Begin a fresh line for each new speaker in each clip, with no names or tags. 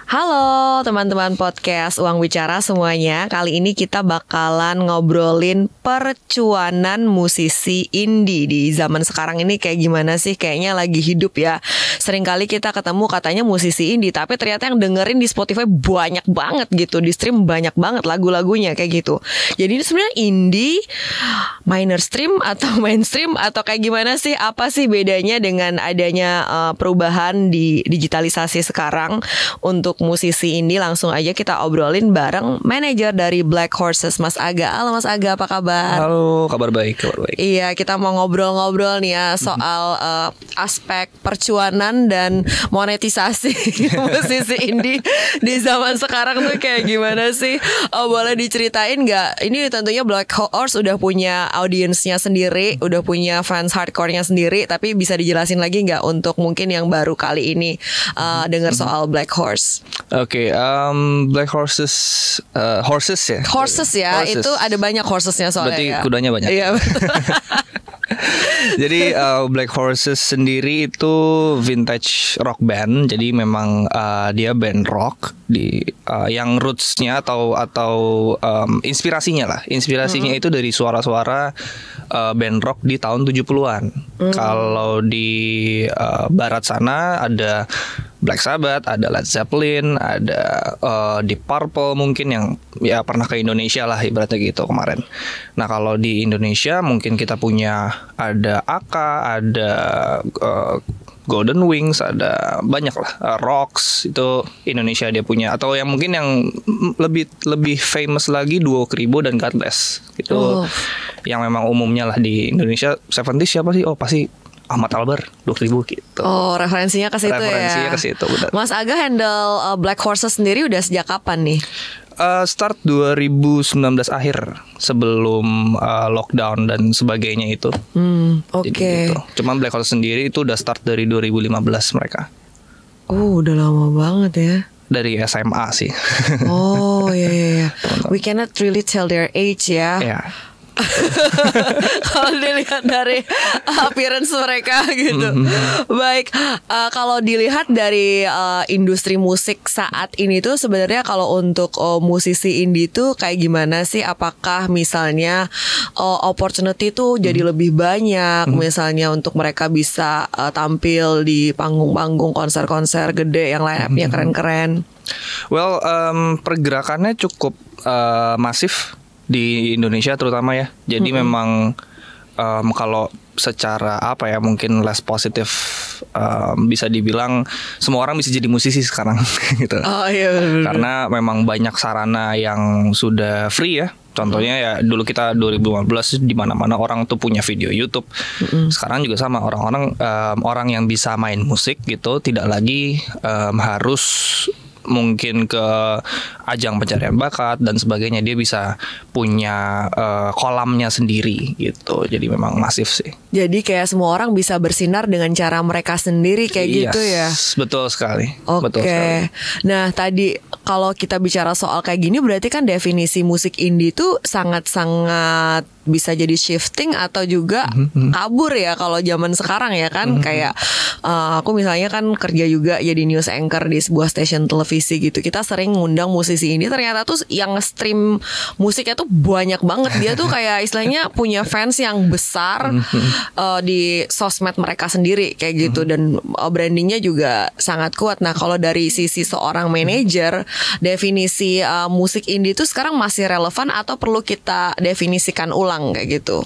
Halo teman-teman podcast Uang Bicara semuanya. Kali ini kita bakalan ngobrolin percuanan musisi indie di zaman sekarang ini kayak gimana sih. Kayaknya lagi hidup ya. Seringkali kita ketemu katanya musisi indie, tapi ternyata yang dengerin di Spotify banyak banget gitu. Di stream banyak banget lagu-lagunya kayak gitu. Jadi ini sebenarnya indie, minor stream atau mainstream atau kayak gimana sih? Apa sih bedanya dengan adanya perubahan di digitalisasi sekarang untuk musisi indie? Langsung aja kita obrolin bareng manajer dari Black Horses, Mas Aga. Halo Mas Aga, apa kabar?
Halo, kabar baik.
Iya, kita mau ngobrol-ngobrol nih ya soal aspek percuanan dan monetisasi musisi indie di zaman sekarang tuh kayak gimana sih? Boleh diceritain nggak? Ini tentunya Black Horse udah punya audiensnya sendiri, udah punya fans hardcore-nya sendiri, tapi bisa dijelasin lagi nggak untuk mungkin yang baru kali ini dengar soal Black Horse?
Oke, Black Horses, horses ya.
Horses ya,
Horses.
Itu ada banyak horsesnya soalnya.
Berarti
ya.
kudanya banyak.
Iya betul.
Jadi Black Horses sendiri itu vintage rock band. Jadi memang dia band rock di yang rootsnya atau inspirasinya lah. Inspirasinya itu dari suara-suara band rock di tahun 70-an. Kalau di barat sana ada Black Sabbath, ada Led Zeppelin, ada Deep Purple mungkin yang ya pernah ke Indonesia lah ibaratnya gitu kemarin. Nah kalau di Indonesia mungkin kita punya ada Aka, ada Golden Wings, ada banyak lah. Rocks itu Indonesia dia punya, atau yang mungkin yang lebih famous lagi Duo Kribo dan God Bless gitu. Yang memang umumnya lah di Indonesia. 70s siapa sih? Oh pasti Ahmad Albar, 2000 gitu.
Oh, referensinya ke situ ya.
Referensinya ke situ, benar.
Mas Aga handle Black Horses sendiri udah sejak kapan nih?
Start 2019 akhir, sebelum lockdown dan sebagainya itu.
Oke.
Gitu. Cuman Black Horses sendiri itu udah start dari 2015 mereka.
Oh, udah lama banget ya.
Dari SMA sih.
Oh, iya. We cannot really tell their age ya.
Ya.
Kalau dilihat dari appearance mereka gitu. Baik, kalau dilihat dari industri musik saat ini tuh sebenarnya kalau untuk musisi indie tuh kayak gimana sih? Apakah misalnya opportunity tuh jadi lebih banyak, misalnya untuk mereka bisa tampil di panggung-panggung konser-konser gede yang line-up-nya keren-keren?
Well, pergerakannya cukup masif di Indonesia terutama ya. Jadi memang kalau secara apa ya mungkin less positif, bisa dibilang semua orang bisa jadi musisi sekarang gitu.
Oh iya bener.
Karena memang banyak sarana yang sudah free ya. Contohnya ya dulu kita 2015 di mana-mana orang tuh punya video YouTube. Sekarang juga sama, orang yang bisa main musik gitu tidak lagi harus mungkin ke ajang pencarian bakat dan sebagainya. Dia bisa punya kolamnya sendiri gitu. Jadi memang masif sih. Jadi
kayak semua orang bisa bersinar dengan cara mereka sendiri kayak gitu ya.
Betul sekali.
Oke. Nah tadi kalau kita bicara soal kayak gini, berarti kan definisi musik indie tuh sangat-sangat bisa jadi shifting atau juga kabur ya kalau zaman sekarang ya kan. Kayak aku misalnya kan kerja juga jadi news anchor di sebuah stasiun televisi gitu. Kita sering ngundang musisi ini, ternyata tuh yang stream musiknya tuh banyak banget. Dia tuh kayak istilahnya punya fans yang besar di sosmed mereka sendiri kayak gitu. Dan brandingnya juga sangat kuat. Nah kalau dari sisi seorang manajer, definisi musik indie tuh sekarang masih relevan atau perlu kita definisikan ulang kayak gitu?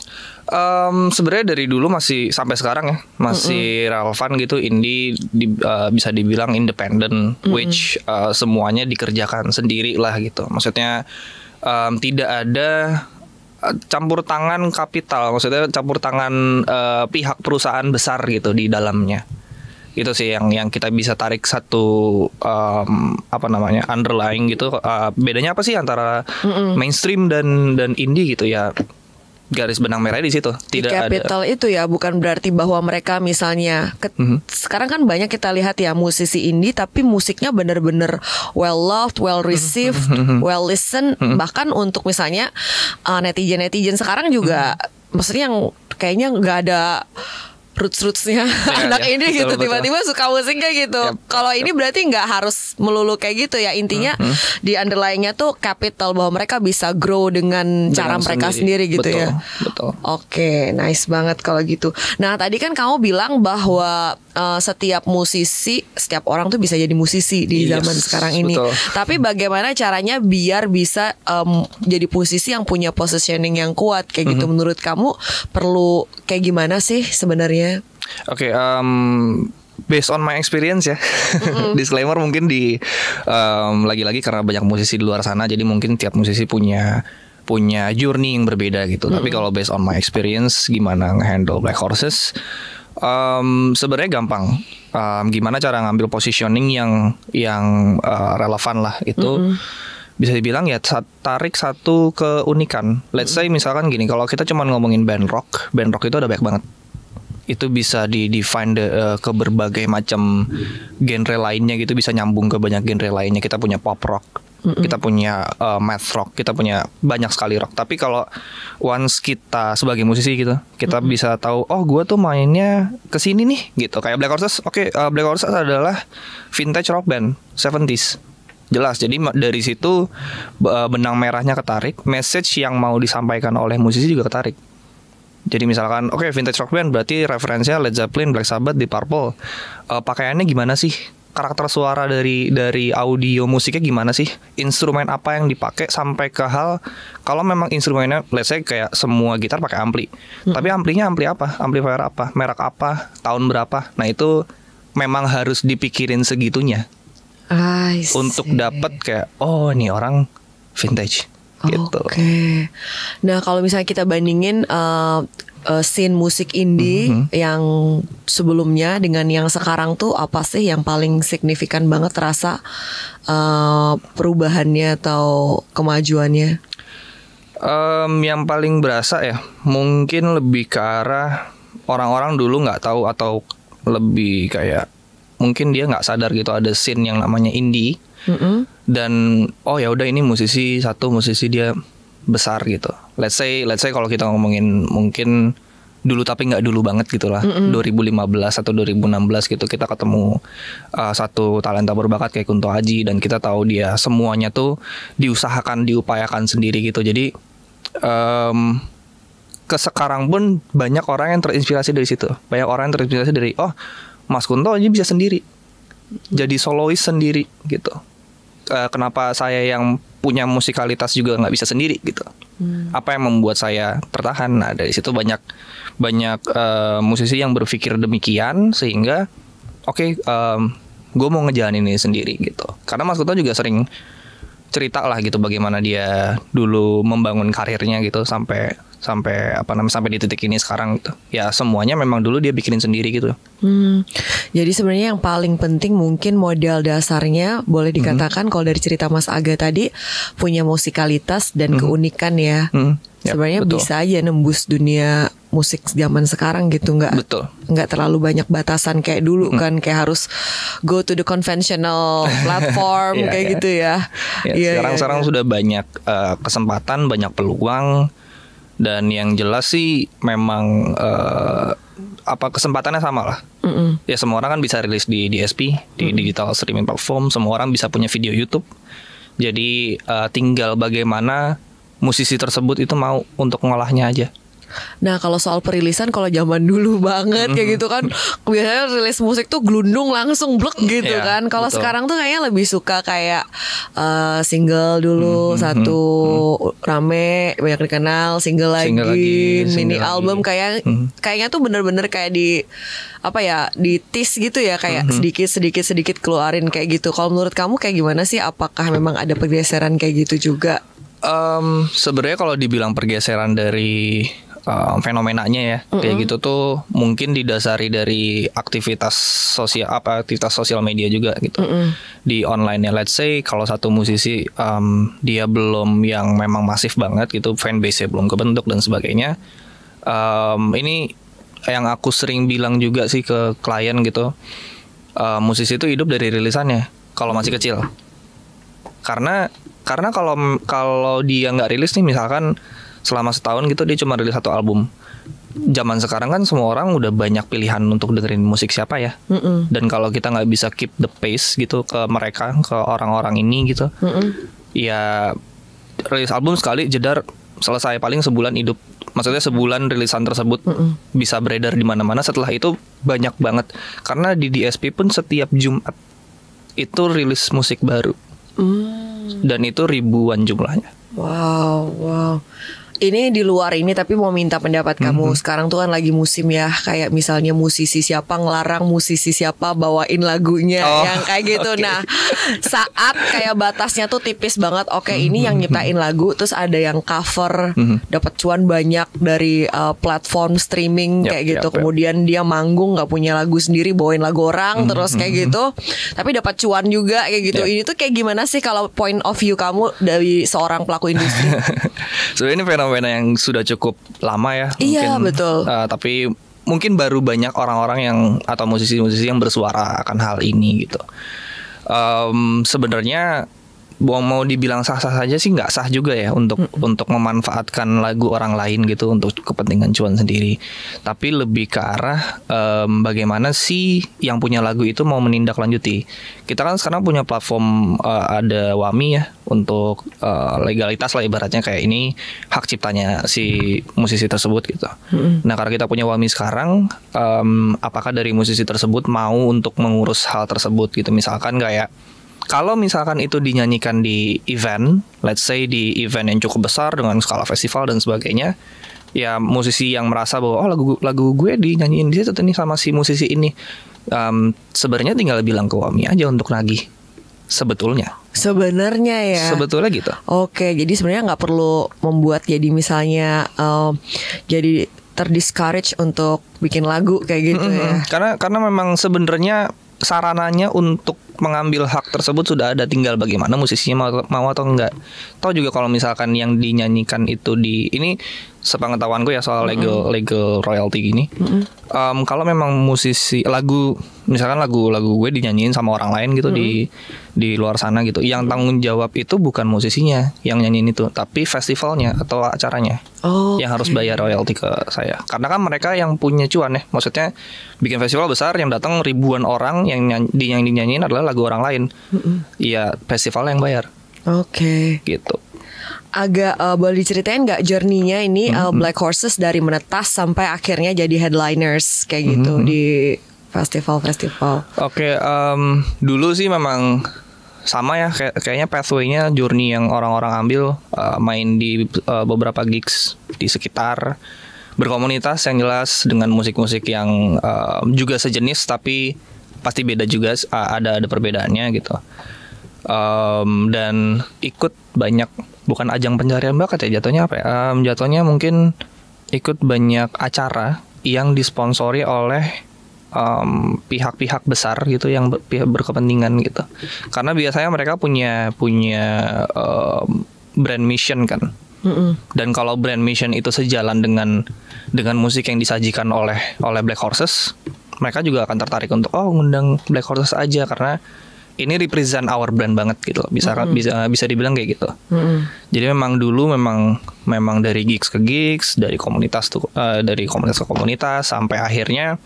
Sebenarnya dari dulu masih sampai sekarang ya masih relevan gitu. Indie bisa dibilang independent, which semuanya dikerjakan sendiri lah gitu. Maksudnya tidak ada campur tangan kapital, maksudnya campur tangan pihak perusahaan besar gitu di dalamnya. Itu sih yang kita bisa tarik satu underlying gitu. Bedanya apa sih antara mainstream dan indie gitu ya? Garis benang merahnya di situ. Tidak
di capital ada. Itu ya bukan berarti bahwa mereka misalnya sekarang kan banyak kita lihat ya musisi indie tapi musiknya benar-benar well loved, well received, well listened. Bahkan untuk misalnya netizen sekarang juga maksudnya yang kayaknya nggak ada roots-rootsnya anak ini gitu, tiba-tiba suka musiknya gitu. Kalau ini berarti nggak harus melulu kayak gitu ya, intinya di underlying-nya tuh capital, bahwa mereka bisa grow dengan cara mereka sendiri gitu. Betul, ya.
Betul.
Oke, nice banget kalau gitu. Nah tadi kan kamu bilang bahwa setiap musisi, setiap orang tuh bisa jadi musisi di zaman sekarang ini.
Betul.
Tapi bagaimana caranya biar bisa jadi musisi yang punya positioning yang kuat kayak gitu? Menurut kamu perlu kayak gimana sih sebenarnya?
Oke, based on my experience ya, disclaimer mungkin lagi-lagi karena banyak musisi di luar sana, jadi mungkin tiap musisi punya journey yang berbeda gitu. Tapi kalau based on my experience, gimana nge-handle Black Horses, sebenarnya gampang. Gimana cara ngambil positioning yang relevan lah itu. Bisa dibilang ya tarik satu keunikan. Let's say misalkan gini, kalau kita cuma ngomongin band rock itu ada banyak banget. Itu bisa di-define ke berbagai macam genre lainnya gitu, bisa nyambung ke banyak genre lainnya. Kita punya pop rock, kita punya math rock, kita punya banyak sekali rock. Tapi kalau once kita sebagai musisi gitu, kita bisa tahu, oh gue tuh mainnya kesini nih gitu. Kayak Black Horses, Black Horses adalah vintage rock band 70s. Jelas, jadi dari situ benang merahnya ketarik, message yang mau disampaikan oleh musisi juga ketarik. Jadi misalkan, vintage rock band berarti referensinya Led Zeppelin, Black Sabbath, Deep Purple. Pakaiannya gimana sih? Karakter suara dari audio musiknya gimana sih? Instrumen apa yang dipakai, sampai ke hal kalau memang instrumennya, let's say kayak semua gitar pakai ampli. Tapi amplinya ampli apa? Amplifier apa? Merek apa? Tahun berapa? Nah itu memang harus dipikirin segitunya. Untuk dapat kayak, oh ini orang vintage. Gitu.
Oke. Nah kalau misalnya kita bandingin scene musik indie yang sebelumnya dengan yang sekarang tuh, apa sih yang paling signifikan banget terasa perubahannya atau kemajuannya?
Yang paling berasa ya mungkin lebih ke arah orang-orang dulu nggak tahu, atau lebih kayak mungkin dia nggak sadar gitu ada scene yang namanya indie. Dan oh ya udah ini musisi dia besar gitu. Let's say kalau kita ngomongin mungkin dulu tapi nggak dulu banget gitulah, 2015 atau 2016 gitu, kita ketemu satu talenta berbakat kayak Kunto Aji, dan kita tahu dia semuanya tuh diupayakan sendiri gitu. Jadi ke sekarang pun banyak orang yang terinspirasi dari situ. Banyak orang yang terinspirasi dari, oh Mas Kunto aja bisa sendiri, jadi solois sendiri gitu. Kenapa saya yang punya musikalitas juga nggak bisa sendiri gitu? Apa yang membuat saya tertahan? Nah dari situ banyak musisi yang berpikir demikian, sehingga gue mau ngejalanin ini sendiri gitu. Karena Mas Kunto juga sering cerita lah gitu bagaimana dia dulu membangun karirnya gitu sampai di titik ini sekarang gitu. Ya semuanya memang dulu dia bikinin sendiri gitu.
Jadi sebenarnya yang paling penting mungkin modal dasarnya boleh dikatakan kalau dari cerita Mas Aga tadi, punya musikalitas dan keunikan ya. Sebenarnya betul. Bisa aja nembus dunia musik zaman sekarang gitu, nggak terlalu banyak batasan kayak dulu kan, kayak harus go to the conventional platform kayak gitu ya.
Sekarang sudah banyak kesempatan, banyak peluang. Dan yang jelas sih memang kesempatannya sama lah. Ya semua orang kan bisa rilis di DSP, di digital streaming platform. Semua orang bisa punya video YouTube. Jadi tinggal bagaimana musisi tersebut itu mau untuk ngolahnya aja.
Nah kalau soal perilisan, kalau zaman dulu banget kayak gitu kan, biasanya rilis musik tuh glundung langsung blek gitu kan. Kalau sekarang tuh kayaknya lebih suka kayak single dulu satu rame, banyak dikenal, single lagi, mini album kayaknya tuh bener-bener kayak di tease gitu ya, kayak sedikit keluarin kayak gitu. Kalau menurut kamu kayak gimana sih? Apakah memang ada pergeseran kayak gitu juga?
Sebenarnya kalau dibilang pergeseran dari fenomenanya ya kayak gitu tuh mungkin didasari dari aktivitas sosial media juga gitu di online ya. Let's say kalau satu musisi dia belum yang memang masif banget gitu, fanbase-nya belum kebentuk dan sebagainya. Ini yang aku sering bilang juga sih ke klien gitu, musisi itu hidup dari rilisannya kalau masih kecil. Karena kalau dia nggak rilis nih, misalkan selama setahun gitu dia cuma rilis satu album, zaman sekarang kan semua orang udah banyak pilihan untuk dengerin musik siapa ya. Dan kalau kita nggak bisa keep the pace gitu ke mereka, ke orang-orang ini gitu, ya rilis album sekali jedar selesai, paling sebulan hidup. Maksudnya sebulan rilisan tersebut bisa beredar di mana-mana. Setelah itu banyak banget, karena di DSP pun setiap Jumat itu rilis musik baru. Dan itu ribuan jumlahnya.
Wow. Ini di luar ini, tapi mau minta pendapat kamu. Sekarang tuh kan lagi musim ya, kayak misalnya musisi siapa ngelarang musisi siapa bawain lagunya, yang kayak gitu. Nah, saat kayak batasnya tuh tipis banget. Oke, ini yang nyiptain lagu, terus ada yang cover, dapat cuan banyak dari platform streaming kayak gitu. Kemudian dia manggung nggak punya lagu sendiri, bawain lagu orang, terus kayak gitu. Tapi dapat cuan juga kayak gitu. Ini tuh kayak gimana sih kalau point of view kamu dari seorang pelaku industri?
Sebenarnya ini fenomena yang sudah cukup lama ya.
Iya,
mungkin,
betul.
Tapi mungkin baru banyak orang-orang yang atau musisi-musisi yang bersuara akan hal ini gitu. Sebenarnya mau dibilang sah-sah saja sih nggak sah juga ya untuk memanfaatkan lagu orang lain gitu untuk kepentingan cuan sendiri. Tapi lebih ke arah bagaimana sih yang punya lagu itu mau menindaklanjuti. Kita kan sekarang punya platform ada WAMI ya untuk legalitas lah, ibaratnya kayak ini hak ciptanya si musisi tersebut gitu. Nah, karena kita punya WAMI sekarang, apakah dari musisi tersebut mau untuk mengurus hal tersebut gitu. Misalkan kayak kalau misalkan itu dinyanyikan di event, let's say di event yang cukup besar dengan skala festival dan sebagainya, ya musisi yang merasa bahwa lagu gue dinyanyiin di situ nih sama si musisi ini, sebenarnya tinggal bilang ke WAMI aja untuk nagih. Sebetulnya
ya.
Sebetulnya gitu.
Oke, jadi sebenarnya nggak perlu membuat jadi misalnya jadi terdiscourage untuk bikin lagu kayak gitu ya.
Karena memang sebenarnya sarananya untuk mengambil hak tersebut sudah ada, tinggal bagaimana musisinya mau atau enggak. Tahu juga kalau misalkan yang dinyanyikan itu ini sepengetahuanku ya soal legal royalty gini. Kalau memang musisi misalkan lagu gue dinyanyiin sama orang lain gitu di luar sana gitu, yang tanggung jawab itu bukan musisinya yang nyanyiin itu, tapi festivalnya atau acaranya yang harus bayar royalty ke saya. Karena kan mereka yang punya cuan ya, maksudnya bikin festival besar yang datang ribuan orang, yang dinyanyiin adalah lagu orang lain. Iya, festival yang bayar. Gitu.
Agak boleh diceritain nggak journey-nya ini Black Horses dari menetas sampai akhirnya jadi headliners kayak gitu di festival-festival?
Dulu sih memang sama ya, kayaknya pathway-nya, journey yang orang-orang ambil, main di beberapa gigs di sekitar, berkomunitas yang jelas dengan musik-musik yang juga sejenis tapi pasti beda juga, ada perbedaannya gitu. Dan ikut banyak, bukan ajang pencarian bakat ya jatuhnya, apa ya? Jatuhnya mungkin ikut banyak acara yang disponsori oleh pihak-pihak besar gitu yang berkepentingan gitu. Karena biasanya mereka punya brand mission kan. Dan kalau brand mission itu sejalan dengan musik yang disajikan oleh Black Horses, mereka juga akan tertarik untuk ngundang Black Horses aja karena ini represent our brand banget gitu. Bisa dibilang kayak gitu. Jadi memang dulu memang dari gigs ke gigs, dari komunitas ke komunitas sampai akhirnya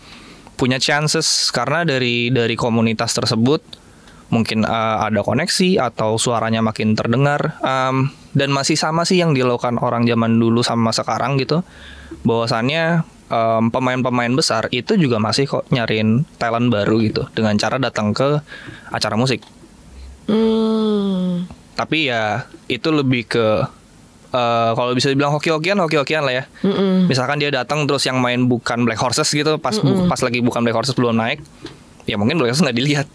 punya chances, karena dari komunitas tersebut mungkin ada koneksi atau suaranya makin terdengar, dan masih sama sih yang dilakukan orang zaman dulu sama sekarang gitu. Bahwasannya pemain-pemain besar itu juga masih kok nyariin talent baru gitu dengan cara datang ke acara musik. Tapi ya itu lebih ke kalau bisa dibilang hoki-hokian lah ya. Misalkan dia datang terus yang main bukan Black Horses gitu, pas lagi bukan Black Horses belum naik, ya mungkin Black Horses nggak dilihat.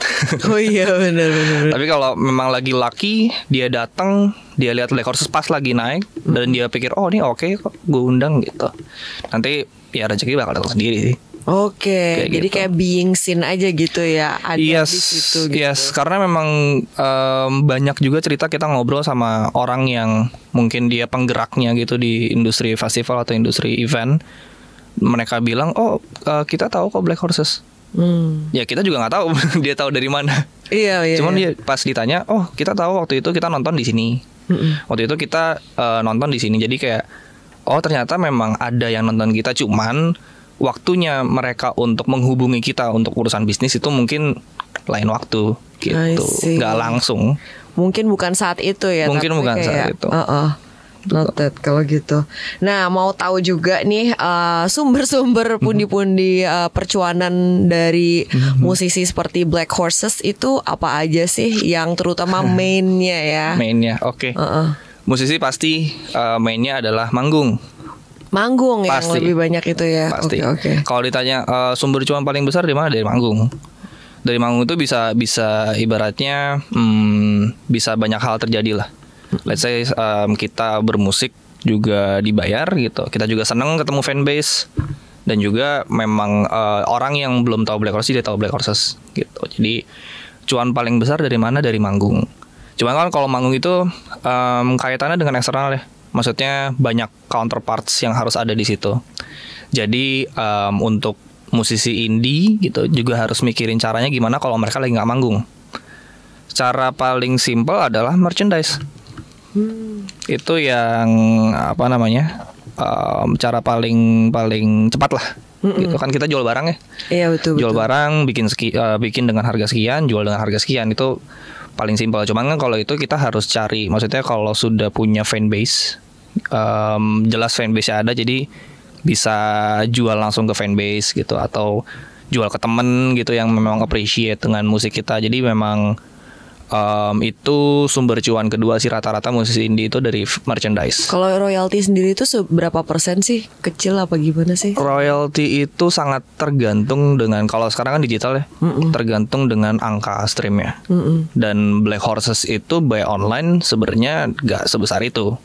Oh iya, benar.
Tapi kalau memang lagi lucky, dia datang, dia lihat Black Horses pas lagi naik, dan dia pikir ini oke kok, gue undang gitu. Nanti ya rezeki bakal datang sendiri sih.
Jadi
gitu.
kayak being seen aja gitu ya, ada di situ gitu.
Karena memang banyak juga cerita, kita ngobrol sama orang yang mungkin dia penggeraknya gitu di industri festival atau industri event. Mereka bilang, kita tahu kok Black Horses. Ya kita juga nggak tahu dia tahu dari mana.
Iya.
Cuman dia pas ditanya, kita tahu waktu itu kita nonton di sini. Waktu itu kita nonton di sini. Jadi kayak oh ternyata memang ada yang nonton kita, cuman waktunya mereka untuk menghubungi kita untuk urusan bisnis itu mungkin lain waktu gitu, nggak langsung.
Mungkin bukan saat itu ya.
Mungkin bukan saat itu.
Noted kalau gitu. Nah, mau tahu juga nih sumber-sumber pundi-pundi percuanan dari musisi seperti Black Horses itu apa aja sih yang terutama mainnya ya?
Mainnya, oke. Musisi pasti mainnya adalah manggung.
Manggung
Pasti.
yang lebih banyak itu ya.
Pasti.
Oke.
Kalau ditanya sumber cuan paling besar di mana? Dari manggung. Dari manggung itu bisa ibaratnya bisa banyak hal terjadi lah. Let's say kita bermusik juga dibayar gitu. Kita juga seneng ketemu fanbase. Dan juga memang orang yang belum tahu Black Horses dia tahu Black Horses gitu. Jadi cuan paling besar dari mana? Dari manggung. Cuman kan kalau manggung itu kaitannya dengan eksternal ya. Maksudnya banyak counterparts yang harus ada di situ. Jadi untuk musisi indie gitu juga harus mikirin caranya gimana kalau mereka lagi nggak manggung. Cara paling simple adalah merchandise. Itu yang apa namanya cara paling cepat lah. Gitu kan kita jual barang ya.
Iya betul.
Jual barang bikin dengan harga sekian, jual dengan harga sekian itu paling simpel. Cuman kan kalau itu kita harus cari. Maksudnya kalau sudah punya fanbase, jelas fanbase ada, jadi bisa jual langsung ke fanbase gitu atau jual ke temen gitu yang memang appreciate dengan musik kita. Jadi memang itu sumber cuan kedua sih rata-rata musisi indie itu dari merchandise.
Kalau royalti sendiri itu seberapa persen sih? Kecil apa gimana sih?
Royalti itu sangat tergantung dengan, kalau sekarang kan digital ya, tergantung dengan angka streamnya. Dan Black Horses itu by online sebenarnya gak sebesar itu.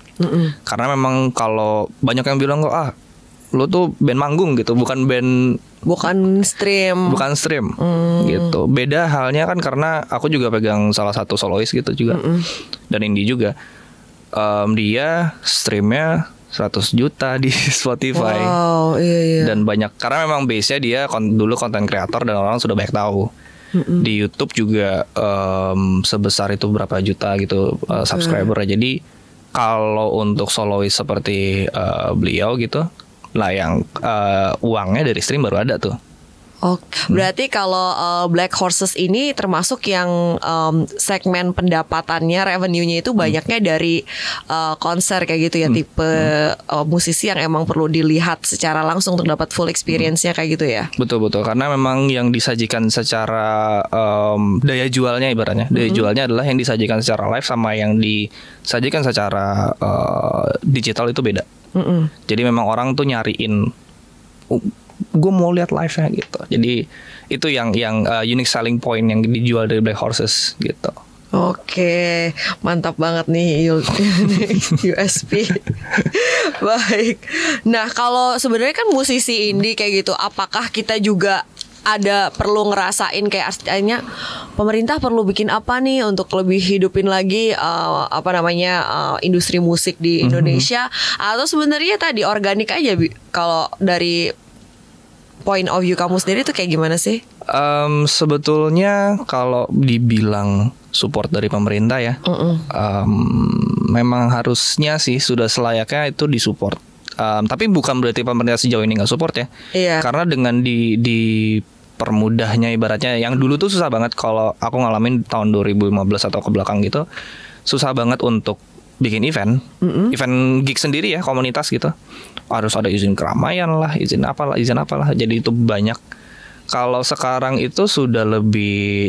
Karena memang kalau banyak yang bilang kok lu tuh band manggung gitu, bukan stream gitu. Beda halnya kan karena aku juga pegang salah satu solois gitu juga, dan indie juga. Dia streamnya 100 juta di Spotify.
Wow, iya.
Dan banyak karena memang base-nya dia dulu konten kreator dan orang sudah banyak tahu. Di YouTube juga sebesar itu berapa juta gitu subscriber. Jadi kalau untuk solois seperti beliau gitu lah yang uangnya dari stream baru ada tuh.
Berarti kalau Black Horses ini termasuk yang segmen pendapatannya, revenue-nya itu banyaknya dari konser kayak gitu ya, tipe musisi yang emang perlu dilihat secara langsung untuk dapat full experience-nya kayak gitu ya. Betul
karena memang yang disajikan secara daya jualnya ibaratnya. Daya jualnya adalah yang disajikan secara live sama yang disajikan secara digital itu beda. Jadi memang orang tuh nyariin gue mau lihat live-nya gitu. Jadi itu yang unique selling point yang dijual dari Black Horses gitu. Oke, mantap banget nih USP.
Baik. Nah, kalau sebenarnya kan musisi indie kayak gitu, apakah kita juga ada perlu ngerasain kayak artinya pemerintah perlu bikin apa nih untuk lebih hidupin lagi industri musik di Indonesia, atau sebenarnya tadi organik aja kalau dari point of view kamu sendiri tuh kayak gimana sih?
Sebetulnya kalau dibilang support dari pemerintah ya, memang harusnya sih sudah selayaknya itu disupport. Tapi bukan berarti pemerintah sejauh ini nggak support ya. Iya. Karena dengan di permudahnya ibaratnya, yang dulu tuh susah banget kalau aku ngalamin tahun 2015 atau ke belakang gitu, susah banget untuk bikin event gig sendiri ya, komunitas gitu. Harus ada izin keramaian lah, izin apalah. Jadi itu banyak. Kalau sekarang itu sudah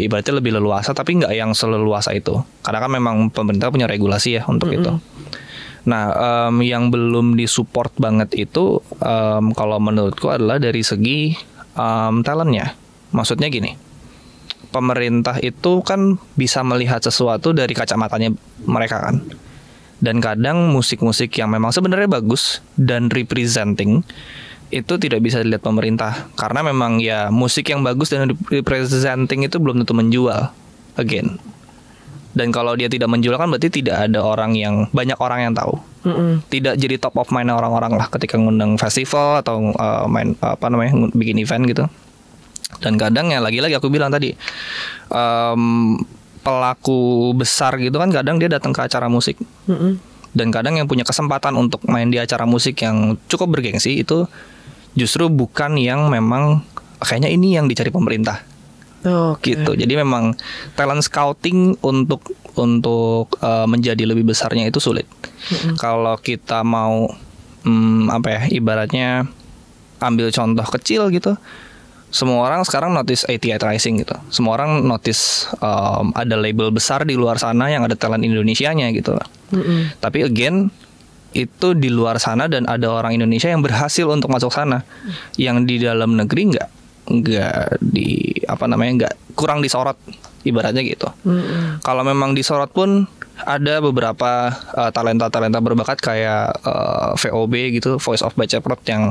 ibaratnya lebih leluasa, tapi nggak yang seleluasa itu. Karena kan memang pemerintah punya regulasi ya untuk itu. Nah, yang belum disupport banget itu kalau menurutku adalah dari segi talentnya. Maksudnya gini, pemerintah itu kan bisa melihat sesuatu dari kacamatanya mereka kan. Dan kadang musik-musik yang memang sebenarnya bagus dan representing itu tidak bisa dilihat pemerintah, karena memang ya musik yang bagus dan representing itu belum tentu menjual again. Dan kalau dia tidak menjual kan berarti tidak ada banyak orang yang tahu. Tidak jadi top of mind orang-orang lah ketika ngundang festival atau bikin event gitu. Dan kadang ya lagi-lagi aku bilang tadi, pelaku besar gitu kan kadang dia datang ke acara musik. Dan kadang yang punya kesempatan untuk main di acara musik yang cukup bergengsi itu justru bukan yang memang kayaknya ini yang dicari pemerintah. Gitu. Jadi memang talent scouting untuk menjadi lebih besarnya itu sulit. Kalau kita mau ibaratnya ambil contoh kecil gitu, semua orang sekarang notice ATI Rising gitu. Semua orang notice ada label besar di luar sana yang ada talent Indonesianya gitu. Tapi again itu di luar sana dan ada orang Indonesia yang berhasil untuk masuk sana. Yang di dalam negeri nggak kurang disorot ibaratnya gitu. Kalau memang disorot pun ada beberapa talenta berbakat kayak VOB gitu, Voice of Baceprot, yang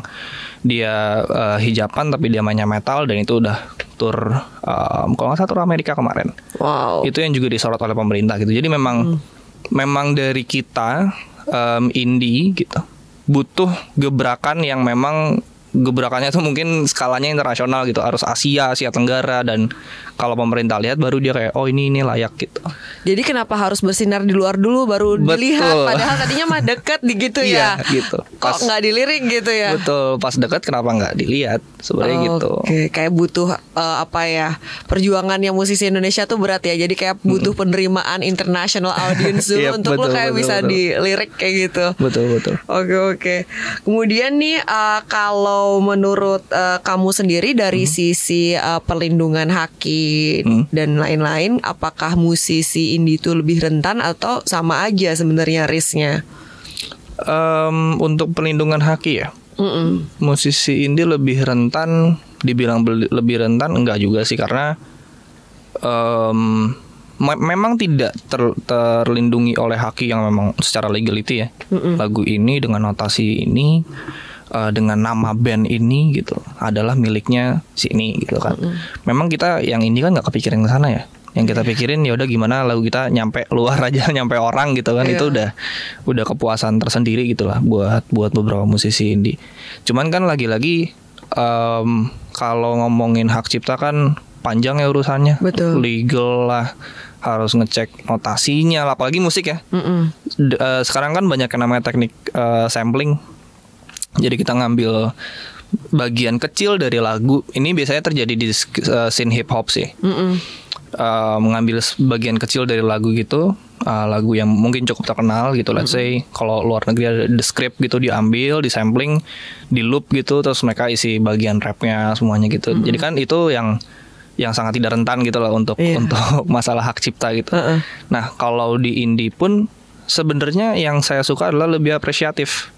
dia hijaban tapi dia mainnya metal dan itu udah tur kalau nggak salah tur Amerika kemarin.
Wow.
Itu yang juga disorot oleh pemerintah gitu. Jadi memang dari kita indie gitu butuh gebrakan yang memang gebrakannya tuh mungkin skalanya internasional gitu, harus Asia Tenggara, dan kalau pemerintah lihat baru dia kayak oh ini layak gitu.
Jadi kenapa harus bersinar di luar dulu baru dilihat, padahal tadinya mah deket gitu ya.
Iya gitu.
Kok nggak dilirik gitu ya?
Betul, pas deket kenapa nggak dilihat sebenarnya gitu.
Oke, kayak butuh perjuangannya musisi Indonesia tuh berat ya. Jadi kayak butuh penerimaan international audience dulu untuk lo kayak bisa dilirik kayak gitu.
Betul.
Oke. Kemudian nih kalau menurut kamu sendiri dari sisi perlindungan haki dan lain-lain, apakah musisi indie itu lebih rentan atau sama aja sebenarnya risknya?
Untuk perlindungan haki ya, musisi indie lebih rentan. Dibilang lebih rentan enggak juga sih, karena memang tidak terlindungi oleh haki yang memang secara legality ya. Lagu ini dengan notasi ini, dengan nama band ini gitu adalah miliknya si ini gitu kan. Memang kita yang ini kan nggak kepikiran ke sana ya. Yang kita pikirin ya udah gimana lagu kita nyampe luar aja, nyampe orang gitu kan. Itu udah kepuasan tersendiri gitu lah buat beberapa musisi indie. Cuman kan lagi-lagi kalau ngomongin hak cipta kan panjang ya urusannya.
Betul.
Legal lah, harus ngecek notasinya lah, apalagi musik ya. Sekarang kan banyak yang namanya teknik sampling. Jadi kita ngambil bagian kecil dari lagu. Ini biasanya terjadi di scene hip hop sih. Mengambil bagian kecil dari lagu gitu, lagu yang mungkin cukup terkenal gitu. Let's say kalau luar negeri ada The Script gitu, diambil, disampling, di loop gitu, terus mereka isi bagian rapnya semuanya gitu. Jadi kan itu yang sangat tidak rentan gitu lah untuk masalah hak cipta gitu. Nah kalau di indie pun sebenarnya yang saya suka adalah lebih apresiatif,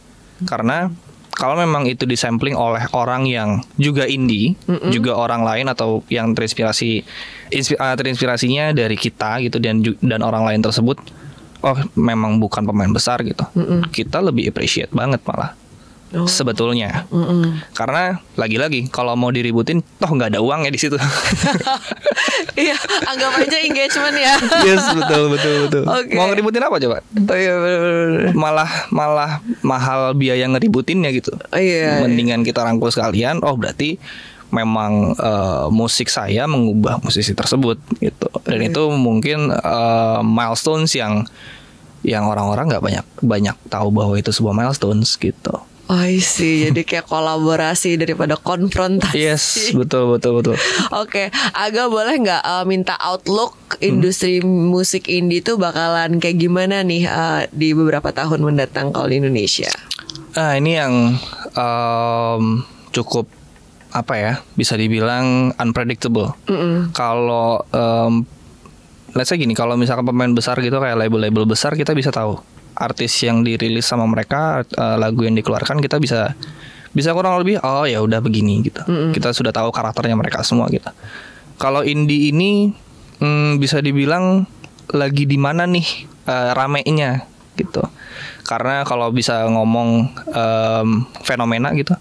karena kalau memang itu disampling oleh orang yang juga indie, juga orang lain atau yang terinspirasinya dari kita gitu, dan orang lain tersebut memang bukan pemain besar gitu, kita lebih appreciate banget malah. Sebetulnya, karena lagi-lagi kalau mau diributin, toh nggak ada uangnya di situ.
Iya, anggap aja engagement ya.
Yes, betul. Okay. Mau ngeributin apa coba?
Bener.
Malah mahal biaya ngeributinnya gitu. Mendingan kita rangkul sekalian. Oh berarti memang musik saya mengubah musisi tersebut gitu. Dan itu mungkin milestones yang orang-orang nggak banyak tahu bahwa itu sebuah milestones gitu.
I see. Jadi kayak kolaborasi daripada konfrontasi.
Yes, betul.
Oke, Aga boleh nggak minta outlook industri musik indie itu bakalan kayak gimana nih di beberapa tahun mendatang kalau di Indonesia?
Ini yang cukup bisa dibilang unpredictable. Kalau let's say gini, kalau misalkan pemain besar gitu kayak label-label besar, kita bisa tahu artis yang dirilis sama mereka, lagu yang dikeluarkan, kita bisa kurang lebih ya udah begini gitu. Kita sudah tahu karakternya mereka semua gitu. Kalau indie ini bisa dibilang lagi di mana nih ramenya gitu. Karena kalau bisa ngomong fenomena gitu,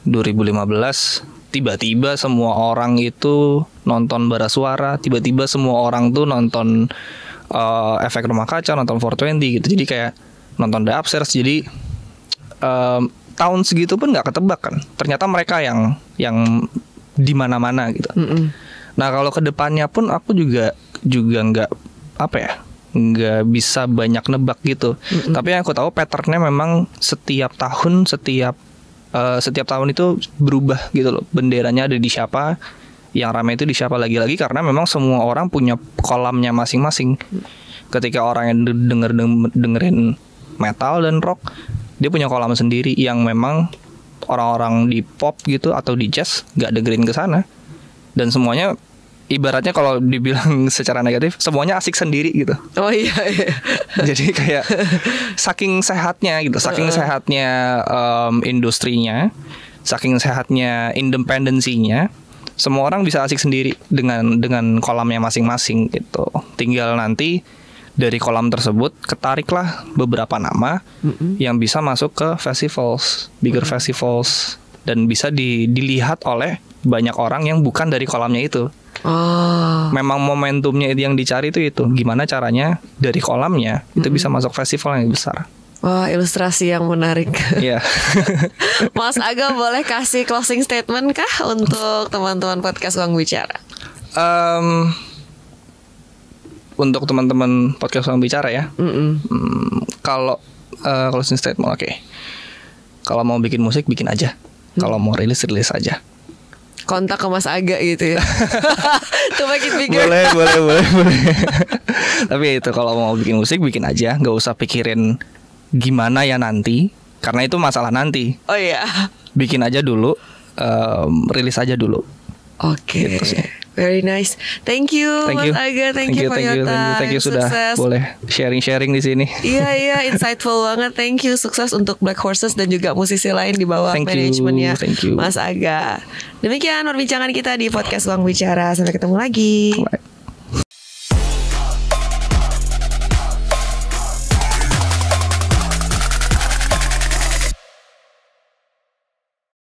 2015 tiba-tiba semua orang itu nonton Bara Suara, tiba-tiba semua orang tuh nonton Efek Rumah Kaca, nonton 420 gitu. Jadi kayak nonton The Upstairs. Jadi tahun segitu pun nggak ketebak kan. Ternyata mereka yang di mana-mana gitu. Nah kalau kedepannya pun aku juga nggak nggak bisa banyak nebak gitu. Tapi yang aku tahu patternnya memang setiap tahun itu berubah gitu loh. Benderanya ada di siapa, yang ramai itu di siapa lagi-lagi karena memang semua orang punya kolamnya masing-masing. Ketika orang yang dengerin metal dan rock, dia punya kolam sendiri yang memang orang-orang di pop gitu atau di jazz nggak dengerin ke sana. Dan semuanya ibaratnya kalau dibilang secara negatif semuanya asik sendiri gitu.
Oh iya.
Jadi kayak saking sehatnya gitu, saking sehatnya industrinya, saking sehatnya independensinya, semua orang bisa asik sendiri dengan kolamnya masing-masing gitu. Tinggal nanti dari kolam tersebut ketariklah beberapa nama yang bisa masuk ke festivals, bigger festivals, dan bisa dilihat oleh banyak orang yang bukan dari kolamnya itu. Memang momentumnya yang dicari itu gimana caranya dari kolamnya itu bisa masuk festival yang besar.
Wah, ilustrasi yang menarik.
Iya.
Mas Aga boleh kasih closing statement kah untuk teman-teman podcast Ruang Bicara? Untuk teman-teman podcast Ruang Bicara ya. Kalau closing statement, oke. Kalau mau bikin musik bikin aja. Kalau mau rilis aja. Kontak ke Mas Aga gitu ya. To make it bigger.
Boleh. Tapi itu kalau mau bikin musik bikin aja, nggak usah pikirin gimana ya nanti, karena itu masalah nanti.
Oh iya.
Bikin aja dulu, rilis aja dulu.
Oke.
Gitu sih.
Very nice. Thank you Mas Aga. Thank you for your time.
Thank you sudah
Sukses.
boleh sharing di sini.
Iya, insightful banget. Thank you. Sukses untuk Black Horses dan juga musisi lain di bawah manajemennya Mas Aga. Demikian perbincangan kita di podcast Ruang Bicara. Sampai ketemu lagi.
Bye.